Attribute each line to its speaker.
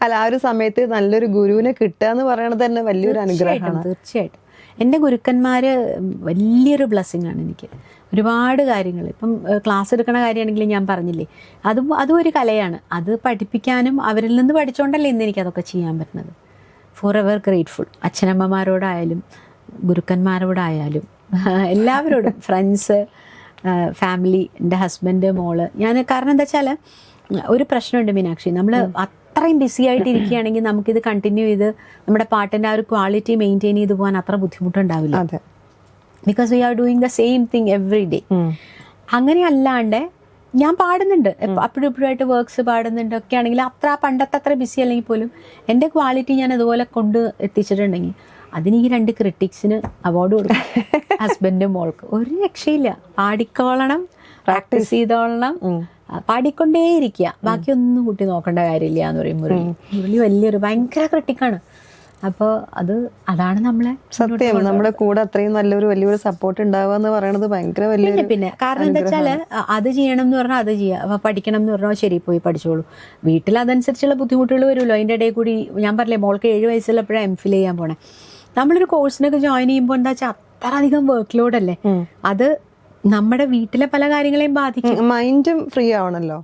Speaker 1: അല്ല, ആ ഒരു സമയത്ത് നല്ലൊരു ഗുരുവിനെ കിട്ടുക എന്ന് പറയുന്നത് തന്നെ വലിയൊരു അനുഗ്രഹമാണ്.
Speaker 2: തീർച്ചയായിട്ടും എൻ്റെ ഗുരുക്കന്മാര് വലിയൊരു ബ്ലെസ്സിങ് ആണ് എനിക്ക്. ഒരുപാട് കാര്യങ്ങൾ ഇപ്പം ക്ലാസ് എടുക്കുന്ന കാര്യമാണെങ്കിൽ ഞാൻ പറഞ്ഞില്ലേ, അതും ഒരു കലയാണ്. അത് പഠിപ്പിക്കാനും അവരിൽ നിന്ന് പഠിച്ചുകൊണ്ടല്ലേ ഇന്ന് എനിക്കതൊക്കെ ചെയ്യാൻ പറ്റുന്നത്. Forever grateful. അച്ഛനമ്മമാരോടായാലും ഗുരുക്കന്മാരോടായാലും എല്ലാവരോടും, ഫ്രണ്ട്സ്, ഫാമിലി, എൻ്റെ ഹസ്ബൻഡ്, മോള്. കാരണം എന്താ വെച്ചാൽ ഒരു പ്രശ്നമുണ്ട് മീനാക്ഷി, നമ്മൾ അത്രയും ബിസി ആയിട്ട് ഇരിക്കുകയാണെങ്കിൽ നമുക്കിത് കണ്ടിന്യൂ ചെയ്ത് നമ്മുടെ പാട്ടിൻ്റെ ആ ഒരു ക്വാളിറ്റി മെയിൻറ്റെയിൻ ചെയ്ത് പോകാൻ അത്ര ബുദ്ധിമുട്ടുണ്ടാവില്ല. Because we are doing the same thing every day. അങ്ങനെ അല്ലാണ്ട് ഞാൻ പാടുന്നുണ്ട് അപ്പോഴും ഇപ്പോഴുമായിട്ട് വർക്ക്സ് പാടുന്നുണ്ട് ഒക്കെ ആണെങ്കിൽ പണ്ടത്തെ അത്ര ബിസി അല്ലെങ്കിൽ പോലും എൻ്റെ ക്വാളിറ്റി ഞാൻ അതുപോലെ കൊണ്ട് എത്തിച്ചിട്ടുണ്ടെങ്കിൽ അതിന് ഈ 2 ക്രിട്ടിക്സിന് അവാർഡ് കൊടുക്കും. ഹസ്ബൻഡും മോൾക്ക് ഒരു രക്ഷയില്ല. പാടിക്കോളണം, പ്രാക്ടീസ് ചെയ്തോളണം, പാടിക്കൊണ്ടേയിരിക്കുക, ബാക്കിയൊന്നും കുട്ടി നോക്കേണ്ട കാര്യമില്ല എന്ന് പറയും മുരളി. വലിയൊരു ഭയങ്കര ക്രിട്ടിക്കാണ്. അപ്പോൾ അതാണ് നമ്മളെ
Speaker 1: സത്യം, നമ്മുടെ കൂടെ അത്രയും വലിയൊരു സപ്പോർട്ട് ഉണ്ടാവുക എന്ന് പറയുന്നത് ഭയങ്കര വലിയ.
Speaker 2: പിന്നെ കാരണം എന്താ വെച്ചാൽ അത് ചെയ്യണം എന്ന് പറഞ്ഞാൽ അത് ചെയ്യുക, പഠിക്കണം എന്ന് പറഞ്ഞാൽ ശരി പോയി പഠിച്ചോളൂ. വീട്ടിൽ അതനുസരിച്ചുള്ള ബുദ്ധിമുട്ടുകൾ വരുമല്ലോ. അതിൻ്റെ ഇടയിൽ കൂടി ഞാൻ പറഞ്ഞില്ലേ, മോൾക്ക് 7 വയസ്സുള്ളപ്പോഴാണ് MPhil ചെയ്യാൻ പോണേ. നമ്മളൊരു കോഴ്സിനൊക്കെ ജോയിൻ ചെയ്യുമ്പോൾ എന്താ വെച്ചാൽ അത്ര അധികം വർക്ക് ലോഡ് അല്ലേ, അത് നമ്മുടെ വീട്ടിലെ പല കാര്യങ്ങളെയും ബാധിക്കും.
Speaker 1: മൈൻഡും ഫ്രീ ആവണല്ലോ.